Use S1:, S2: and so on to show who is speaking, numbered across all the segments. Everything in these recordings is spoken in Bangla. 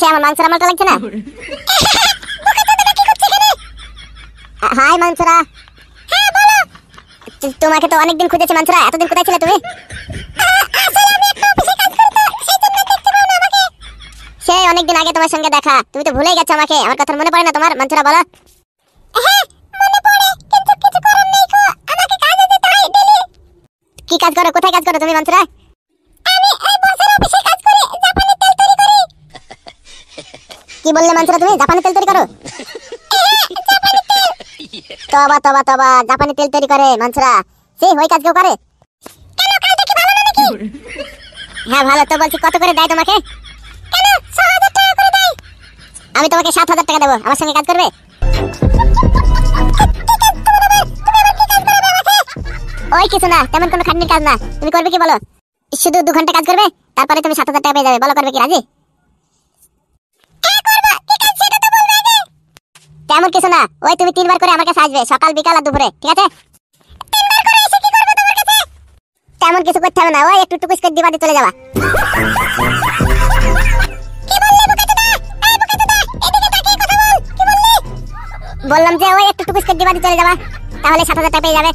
S1: আমার মাংসরা মালটা লাগছে না? হাই মাংসরা। হ্যাঁ বলো। তোমাকে তো অনেকদিন খুঁজেছি মাংসরা, এতদিন কোথায় ছিলে তুমি? সেই অনেকদিন আগে তোমার সঙ্গে দেখা, তুমি তো ভুলেই গেছো আমাকে। আমার কথা মনে পড়ে না তোমার মাংসরা? বলো। কি কাজ করো? কোথায় কাজ করো তুমি মাংসরা? কি বললে মাংসরা? তুমি জাপানি তেল তৈরি করো? তবা তবা তবা, জাপানি তেল তৈরি করে মাংসরা? সেই ওই কাজ কেউ করে? হ্যাঁ ভালো তো বলছি। কত করে দেয় তোমাকে? আমি তোমাকে 7,000 টাকা দেবো, আমার সঙ্গে কাজ করবে? ওই কিছু না, তেমন কোনো খাটনির কাজ না। তুমি করবে কি বলো? শুধু 2 ঘন্টা কাজ করবে, তারপরে তুমি 7,000 টাকা পেয়ে যাবে। বলো করবে কি? রাজি? তেমন কিছু না, ওই তুমি 3 বার করে আমার কাছে আসবে, সকাল বিকাল আর দুপুরে, ঠিক আছে? তেমন কিছু করতে হবে না, ওই একটু টুকুস করে দিবাতে চলে যাবা। বললাম যে ওই একটু টুকুস করে দিবাতে চলে যাবা, তাহলে 7,000 টাকা পেয়ে যাবে।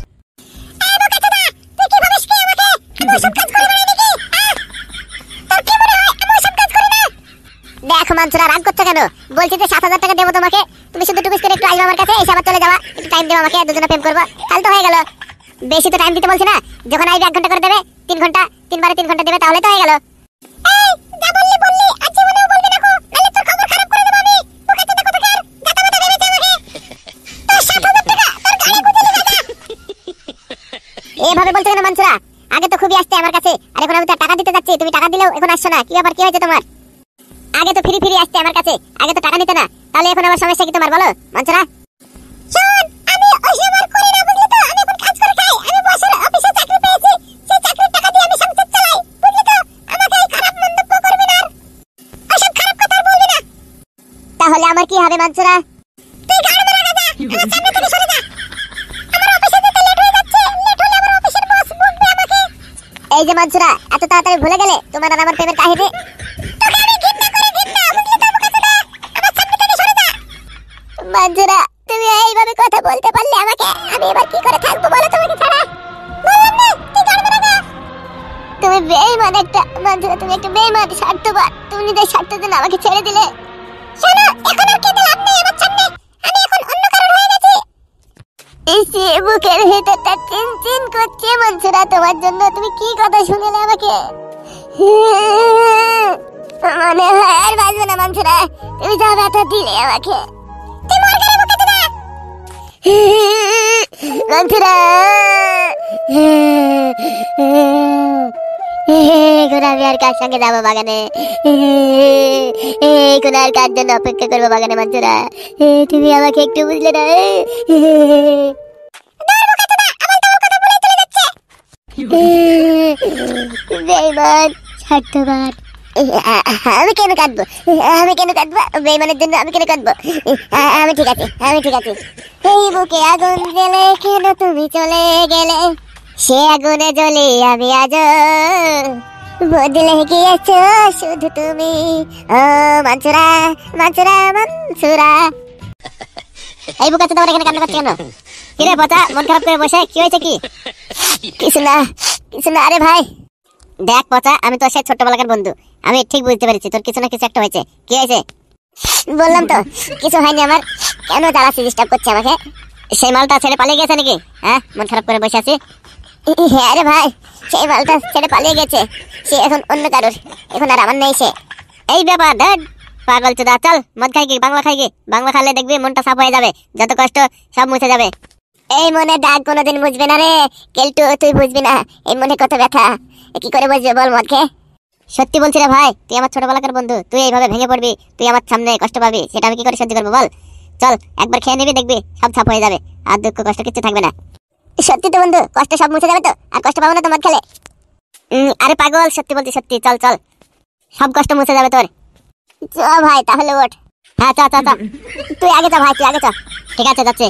S1: দেখো মাংসরা, রাগ করছো কেন? বলছি যে 7,000 টাকা দেবো তোমাকে, তুমি শুধু টুকুস করে একটু আসবে আমার কাছে, এসে আবার চলে যাবা। একটু টাইম দেবো আমাকে, দুজনে প্রেম করবো, তাহলে তো হয়ে গেল। বেশি তো টাইম দিতে বলছি না, যখন আসবে 1 ঘন্টা করে দেবে, 3 ঘন্টা, 3 বারে 3 ঘন্টা দেবে, তাহলে তো হয়ে গেল। এভাবে বলছো কেন মাংসরা? আগে তো খুবই আসতে আমার কাছে, আর এখন আমি তো টাকা দিতে যাচ্ছি, তুমি টাকা দিলেও এখন আসছো না। কি ব্যাপার? কি হয়েছে তোমার? আগে তো ফ্রি ফ্রি আসতে আমার কাছে, আগে তো টাকা নিতে না, তাহলে এখন আমার সমস্যা কি তোমার? বলো মাংসরা। শোন, আমি ওইসব করি না, বুঝলি তো? আমি এখন কাজ করে খাই, আমি বসের অফিসে চাকরি পেয়েছি, সেই চাকরির টাকা দিয়ে আমি সংসার চালাই, বুঝলি তো? আমাকে এই খারাপ মন্তব্য করবি না, ওইসব খারাপ কথা বলবি না। তাহলে আমার কি হবে মাংসরা? তুই গাড়ি মেরে যা, আমার সামনে থেকে সরে যা। আমার অফিসে যেতে লেট হয়ে যাচ্ছে, লেট হলে আমার অফিসের বস বকবে আমাকে। এই যে মাংসরা, এত তাড়াতাড়ি ভুলে গেলে তোমার আর আমার প্রেমের কাহিনী? তোকে আমি ঘৃণা করি, ঘৃণা, বুঝলি তো? আমার সামনে থেকে সরে যা। মাংসরা, তুমি এইভাবে কথা বলতে পারলে আমাকে, আমি এবার কি করে থাকবো বলো তোমাকে ছাড়া? বললাম না, তুই গাড়ি মেরে যা। তুমি বেঈমান একটা মাংসরা, তুমি একটা বেঈমান, স্বার্থপর। তুমি নিজের স্বার্থের জন্য আমাকে ছেড়ে দিলে। শোনো, এখন আর কেঁদে লাভ নেই আমার সামনে, আমি এখন অন্য কারণ হয়ে গেছি। এসে বুকের ভেতরটা চিনচিন করছে মাংসরা তোমার জন্য। তুমি কি কথা শুনলে আমাকে? মনে হয় আর বাঁচবে না মাংসরা, তুমি যা ব্যথা দিলে আমাকে। তুই মর গেলে বুকে না মাংসরা। এখন আমি আর কার সঙ্গে যাবো বাগানে? এখন আর কার জন্য অপেক্ষা করবো বাগানে মাংসরা? তুমি আমাকে একটু বুঝলে না? বেঈমান, স্বার্থপর। আমি কেন কাঁদবো? আমি কেন কাঁদবো? বেঈমানের জন্য আমি কেন কাঁদবো? আমি ঠিক আছে, আমি ঠিক আছে। এই বুকে আগুন জ্বলে কেন তুমি চলে গেলে? সে আগুনে জ্বলে আমি আজ বদলে গিয়েছো শুধু তুমি। ও মাংসরা, মাংসরা, মাংসরা। এই বুকে তো তোমার এখানে কান্না করছে কেন? কিরে পচা, মন খারাপ করে বসে? কি হয়েছে? কি? কিছু না, কিছু না। আরে ভাই দেখ পচা, আমি তো সেই ছোটবেলাকার বন্ধু, আমি ঠিক বুঝতে পেরেছি তোর কিছু না কিছু একটা হয়েছে। কি হয়েছে? বললাম তো কিছু হয়নি আমার। কেন জ্বালাচ্ছি, ডিস্টার্ব করছে আমাকে? সেই মালটা ছেড়ে পালিয়ে গেছে নাকি? হ্যাঁ, মন খারাপ করে বসে আছি। হ্যাঁ রে ভাই, সেই মালটা ছেড়ে পালিয়ে গেছে, সে এখন অন্য কারোর, এখন আর আমার নেই সে। এই ব্যাপার, ধর পাগল চোদা। চল মদ খাই কি, বাংলা খাই কি? বাংলা খালে দেখবি মনটা সাফ হয়ে যাবে, যত কষ্ট সব মুছে যাবে। এই মনে দাগ কোনোদিন বুঝবে না রে কেলটু, তুই বুঝবি না। এই মনে কত ব্যথা, কি করে বুঝবে বল মদ খেয়ে? সত্যি বলছি রে ভাই, তুই আমার ছোটবেলাকার বন্ধু, তুই এইভাবে ভেঙে পড়বি, তুই আমার সামনে কষ্ট পাবি, সেটা আমি কি করে সহ্য করবো বল? চল একবার খেয়ে নিবি, দেখবি সব সাফ হয়ে যাবে, আর দুঃখ কষ্ট কিছু থাকবে না। সত্যি তো বন্ধু, কষ্ট সব মুছে যাবে তো, আর কষ্ট পাবো না তো মদ খেলে? আরে পাগল, সত্যি বলছি, সত্যি। চল চল, সব কষ্ট মুছে যাবে তোর। চ ভাই তাহলে ওঠ। হ্যাঁ চ চ চ, তুই আগে চ ভাই, তুই আগে চ। ঠিক আছে যাচ্ছে।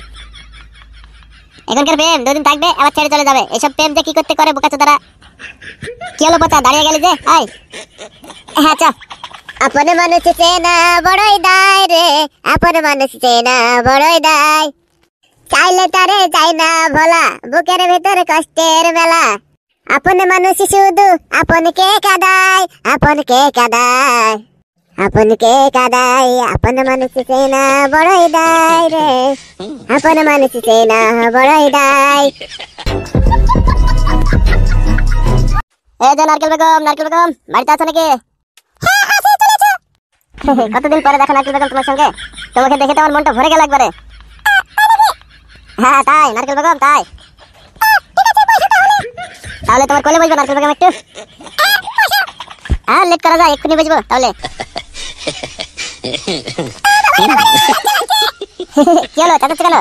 S1: এখনকার প্রেম 2 দিন থাকবে, আবার ছেড়ে চলে যাবে। এসব প্রেম যে কি করতে করে বোকাচোদারা। কি হলো পচা, দাঁড়িয়ে গেলি যে? আয়। হ্যাঁ চ। আপন মানুষ চেনা বড়ই দায় রে, আপন মানুষ চেনা বড়ই দায়। চাইলে তারে চাই না ভোলা, বুকের ভেতর কষ্টের মেলা। আপন মানুষ শুধু আপনকে কাঁদায়, আপনকে কাঁদায়, আপনকে কাঁদায়। আপন মানুষ চেনা বড়ই দায় রে, আপন মানুষ চেনা বড়ই দায়। এই যে নারকেল বেগম, নারকেল বেগম বাড়িতে আছো নাকি? কতদিন পরে দেখা নারকেল বেগম তোমার সঙ্গে, তোমাকে দেখে তো আমার মনটা ভরে গেল একবারে। হ্যাঁ তাই নারকেল বেগম, তাই তাহলে তোমার কোলে বসবো নারকেল বেগম একটু। হ্যাঁ লেট করা যায়, এক্ষুনি বসবো তাহলে। কি হলো, চাচাচ্ছ কেন?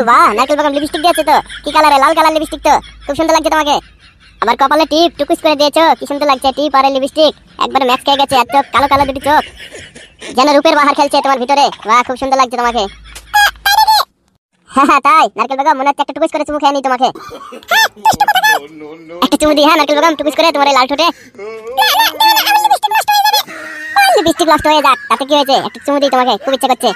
S1: বাহ, নারকেল বেগম লিপস্টিক দিয়েছে তো, কি কালারে? লাল কালার লিপস্টিক তো, খুব সুন্দর লাগছে তোমাকে। আমার কপালে টিপ টুকুস করে দিয়েছো, কি সুন্দর লাগছে টিপ আর লিপস্টিক, একবারে ম্যাচ খেয়ে গেছে। আর চোখ কালো কালো দুটি চোখ, যেন রূপের বাহার খেলছে তোমার ভিতরে। বাহ, খুব সুন্দর লাগছে তোমাকে। হ্যাঁ হ্যাঁ তাই নারকেল বেগম, মনে হচ্ছে একটা টুকুস করে চুমু খেয়ে নি তোমাকে। একটা চুমু দি হ্যাঁ নারকেল বেগম, টুকুস করে তোমার এই লাল ঠোঁটে। লিপস্টিক নষ্ট হয়ে যাক, তাতে কি হয়েছে, একটা চুমু দিই তোমাকে, খুব ইচ্ছা করছে।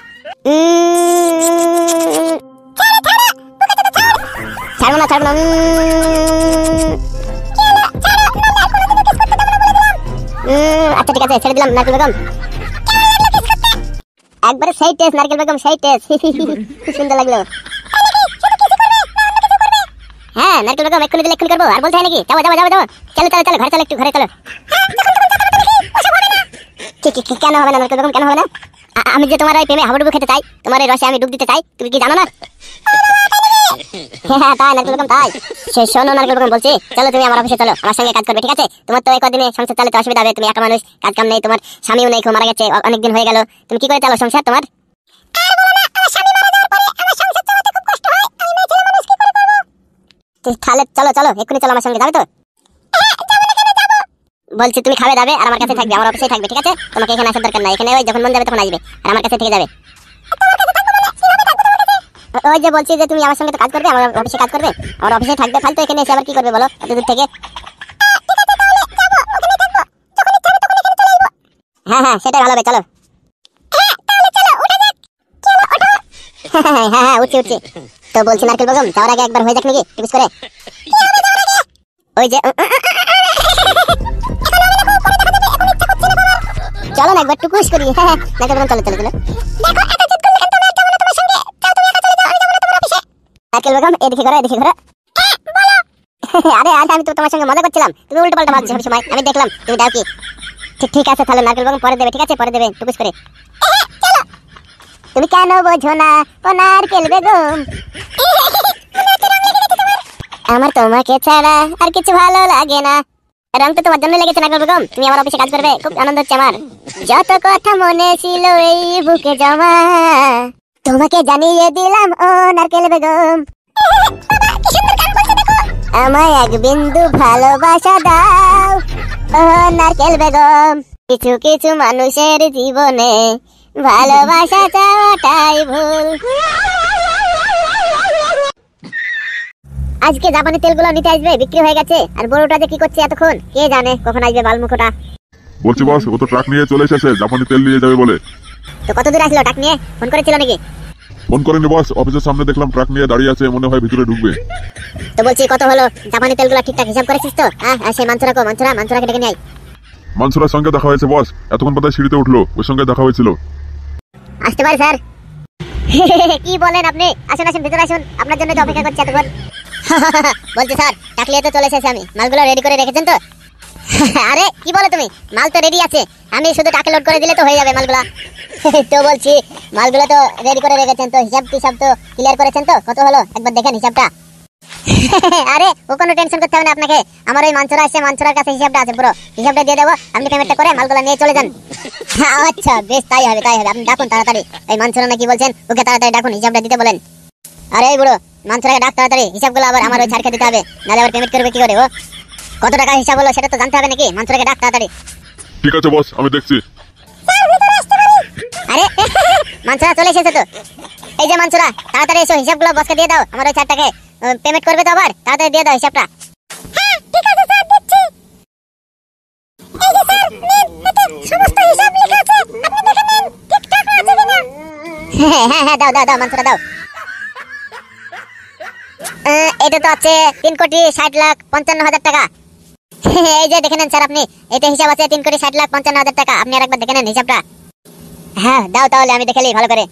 S1: ছাড়বো না, ছাড়বো না। আচ্ছা ঠিক আছে, ছেড়ে দিলাম নারকেল বেগম। একবারে সেই টেস্ট নারকেল বেগম, সেই টেস্ট। খুব সুন্দর লাগলো। হ্যাঁ নারকেল বেগম, এক্ষুনি দিলে এক্ষুনি করবো, আর বলতে হয় নাকি? যাবো যাবো যাবো যাবো, চলো চলো চলো, ঘরে চলো, একটু ঘরে চলো। কেন হবে না নারকেল বেগম, কেন হবে না? আমি যে তোমার ওই প্রেমে হাবুডুবু খেতে চাই, তোমার এই রসে আমি ডুব দিতে চাই, তুমি কি জানো না? হ্যাঁ তাই নারকেল বেগম, তাই। শোনো নারকেল বেগম, বলছি চলো তুমি আমার অফিসে চলো, আমার সঙ্গে কাজ করবে, ঠিক আছে? তোমার তো কদিনে সংসার চালাতে অসুবিধা হবে, তুমি একা মানুষ, কাজ কাম নেই, তোমার স্বামীও নেই, মারা গেছে অনেকদিন হয়ে গেল। তুমি কি করে চালো সংসার তোমার? তাহলে চলো চলো, এক্ষুনি চলো আমার সঙ্গে, যাবে তো? বলছি তুমি খাবে যাবে আর আমার কাছে থাকবে, আমার অফিসে থাকবে, ঠিক আছে? তোমাকে এখানে আসার দরকার নাই, এখানে ওই যখন মন যাবে তখন আসবে, আর আমার কাছে থেকে যাবে। ওই যে বলছি যে তুমি আমার সঙ্গে তো কাজ করবে, আমার অফিসে কাজ করবে, আমার অফিসে থাকবে, ফালতু এখানে এসে আবার কি করবে বলো এত দূর থেকে? হ্যাঁ হ্যাঁ সেটাই ভালো হবে, চলো। হ্যাঁ হ্যাঁ উঠছি উঠছি। তো বলছি নারকেল বেগম, যাওয়ার আগে একবার হয়ে যাক নাকি টিপিস করে? ওই যে চলো না একবার টুকুস করি। হ্যাঁ হ্যাঁ নারকেল বেগম, চলো চলো চলো। নারকেল বেগম এদিকে ঘোরো, এদিকে ঘোরো। আরে আজ আমি তো তোমার সঙ্গে মজা করছিলাম, তুমি উল্টো পাল্টা ভাবছো সব সময়, আমি দেখলাম তুমি দাও কি। ঠিক আছে তাহলে নারকেল বেগম পরে দেবে, ঠিক আছে? পরে দেবে টুকুস করে। তুমি কেন বোঝো না ও নারকেল বেগম, আমার তোমাকে ছাড়া আর কিছু ভালো লাগে না। রং তো তোমার জন্য লেগেছে নারকেল বেগম, তুমি আমার অফিসে কাজ করবে, খুব আনন্দ হচ্ছে আমার। যত কথা মনে ছিল এই বুকে জমা, তোমাকে জানিয়ে দিলাম ও নারকেল বেগম। আমায় এক বিন্দু ভালোবাসা দাও ও নারকেল বেগম। কিছু কিছু মানুষের জীবনে ভালোবাসা চাওয়াটাই ভুল। আজকে জাপানি তেলগুলো নিতে আসবে, বিক্রি হয়ে গেছে। আর বড়টা যে কি করছে এতক্ষণ, কে জানে কখন আসবে বালমুখটা।
S2: বলছি বস, ও তো ট্রাক নিয়ে চলে এসেছে, জাপানি তেল নিয়ে যাবে বলে।
S1: তো কত দূর আসলো ট্রাক নিয়ে? ফোন করেছিল নাকি?
S2: ফোন করেনি বস, অফিসের সামনে দেখলাম ট্রাক নিয়ে দাঁড়িয়ে আছে, মনে হয় ভিতরে ঢুকবে।
S1: তো বলছি কত হলো? জাপানি তেলগুলো ঠিকঠাক হিসাব করেছিস তো? হ্যাঁ সেই মানসুরাকে, মানসুরাকে ডেকে নিয়ে আয়।
S2: মানসুরার সঙ্গে দেখা হয়েছে বস, এতক্ষণ পর্যন্ত সিঁড়িতে উঠলো, ওর সঙ্গে দেখা হয়েছিল।
S1: আসতে পারে স্যার? কি বলেন আপনি? আসুন আসুন ভিতরে আসুন, আপনার জন্য তো অপেক্ষা করছি এতক্ষণ। বলছি স্যার টাক নিয়ে তো চলে এসেছি আমি, মালগুলো রেডি করে রেখেছেন তো? আরে কি বলো তুমি, মাল তো রেডি আছে, আমি শুধু টাকা লোড করে দিলে তো হয়ে যাবে মালগুলা। তো বলছি মালগুলো তো রেডি করে রেখেছেন তো, হিসাব টিসাব তো ক্লিয়ার করেছেন তো? কত হলো একবার দেখেন হিসাবটা। আরে ও কোনো টেনশন করতে হবে না আপনাকে, আমার ওই মানসুরা আসছে, মানসুরার কাছে হিসাবটা আছে, পুরো হিসাবটা দিয়ে দেবো, আপনি পেমেন্টটা করে মালগুলো নিয়ে চলে যান। আচ্ছা বেশ, তাই হবে তাই হবে, আপনি ডাকুন তাড়াতাড়ি এই মানসুরা না কি বলছেন, ওকে তাড়াতাড়ি ডাকুন, হিসাবটা দিতে বলেন। আরে এই বুড়ো মানসুরাকে ডাক তাড়াতাড়ি, হিসাবগুলো আবার আমার ওই ছাড়কে দিতে হবে, নাহলে আবার পেমেন্ট করবে কি করে ও? কত টাকা হিসাব হলো সেটা তো জানতে হবে নাকি? মানসুরাকে ডাক তাড়াতাড়ি।
S2: ঠিক আছে বস, আমি দেখছি।
S1: আরে মানসুরা চলে এসেছে তো, এই যে মানসুরা তাড়াতাড়ি এসো, হিসাবগুলো বসকে দিয়ে দাও, আমার ওই ছাড়টাকে পেমেন্ট করবে তো আবার, তাড়াতাড়ি দিয়ে দাও হিসাবটা। হ্যাঁ ঠিক আছে স্যার, স্যার নিন, এতে সমস্ত হিসাব লেখা আছে, আপনি দেখে নিন ঠিকঠাক আছে কিনা। হ্যাঁ হ্যাঁ হ্যাঁ, দাও দাও দাও মানসুরা দাও। এটা তো আছে 3,60,55,000 টাকা। এই যে দেখে নেন স্যার আপনি, এতে হিসাব আছে 3,60,55,000 টাকা। আপনি আরেকবার দেখে নেন হিসাবটা। হ্যাঁ দাও তাহলে, আমি দেখে নিই ভালো করে।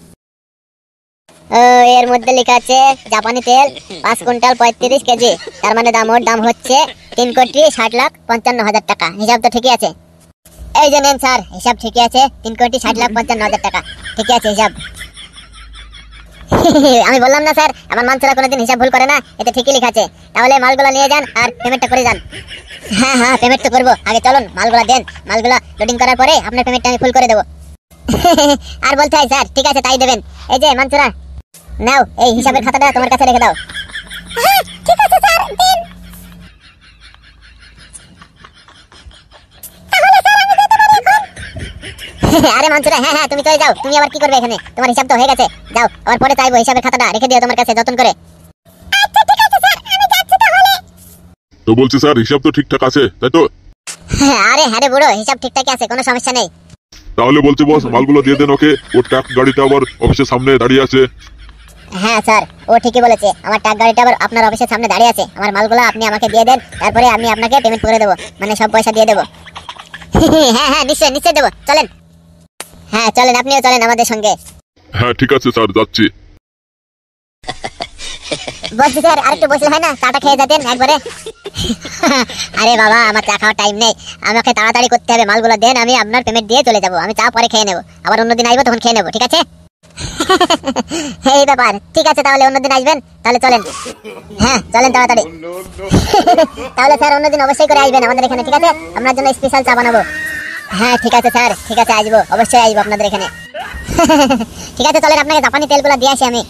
S1: এর মধ্যে লেখা আছে জাপানি তেল 5 কুইন্টাল 35 কেজি, তার মানে দাম হচ্ছে 3,60,55,000 টাকা। হিসাব তো ঠিকই আছে। এই যে নেন স্যার, হিসাব ঠিকই আছে, 3,60,55,000 টাকা ঠিকই আছে হিসাব। আমি বললাম না স্যার, আমার মানসুরা কোনোদিন হিসাব ভুল করে না, এতে ঠিকই লেখা আছে। তাহলে মালগুলো নিয়ে যান আর পেমেন্টটা করে যান। হ্যাঁ হ্যাঁ, পেমেন্ট তো করবো, আগে চলুন মালগুলো দেন। মালগুলো লোডিং করার পরে আপনার পেমেন্টটা আমি ফুল করে দেবো। আর বলতে হয় স্যার, ঠিক আছে তাই দেবেন। এই যে মানসুরা নাও, এই হিসাবের খাতাটা তোমার কাছে রেখে দাও। হ্যাঁ ঠিক আছে স্যার, দিন। আরে মানসুরা, হ্যাঁ হ্যাঁ তুমি চলে যাও। তুমি আবার কি করবে এখানে? তোমার হিসাব তো হয়ে গেছে, যাও। আবার পরে চাইবো, হিসাবের খাতাটা রেখে দিও তোমার কাছে যত্ন করে। আচ্ছা ঠিক আছে স্যার, আমি যাচ্ছি তাহলে।
S2: তো বলছি স্যার, হিসাব তো ঠিকঠাক আছে তাই তো?
S1: আরে হ্যাঁ রে বুড়ো, হিসাব ঠিকঠাকই আছে, কোনো সমস্যা নেই।
S2: তাহলে বলছি বস, মালগুলো দিয়ে দেন ওকে। ওর ট্রাক গাড়িটা আবার অফিসের সামনে দাঁড়িয়ে আছে।
S1: হ্যাঁ স্যার, ও ঠিকই বলেছে, আমার ট্রাক গাড়িটা আবার আপনার অফিসের সামনে দাঁড়িয়ে আছে। আমার মালগুলো আপনি আমাকে দিয়ে দেন, তারপরে আমি আপনাকে পেমেন্ট করে দেবো, মানে সব পয়সা দিয়ে দেবো। হ্যাঁ হ্যাঁ, নিশ্চয়ই নিশ্চয়ই দেবো, চলেন। হ্যাঁ চলেন, আপনিও চলেন আমাদের সঙ্গে।
S2: হ্যাঁ ঠিক আছে স্যার, যাচ্ছি।
S1: বলছি স্যার, আরেকটু বসলে হয় না? চাটা খেয়ে যেতেন একবারে। আরে বাবা, আমার চা খাওয়ার টাইম নেই, আমাকে তাড়াতাড়ি করতে হবে। মালগুলো দেন, আমি আপনার পেমেন্ট দিয়ে চলে যাবো। আমি চা পরে খেয়ে নেবো, আবার অন্যদিন আসবো তখন খেয়ে নেবো, ঠিক আছে? এই ব্যাপার, ঠিক আছে তাহলে অন্যদিন আসবেন, তাহলে চলেন। হ্যাঁ চলেন তাড়াতাড়ি। তাহলে স্যার অন্যদিন অবশ্যই করে আসবেন আমাদের এখানে, ঠিক আছে? আপনার জন্য স্পেশাল চা বানাবো। হ্যাঁ ঠিক আছে স্যার, ঠিক আছে আসবো, অবশ্যই আসবো আপনাদের এখানে। ঠিক আছে চলেন, আপনাকে জাপানি তেলগুলো দিয়ে আসি আমি।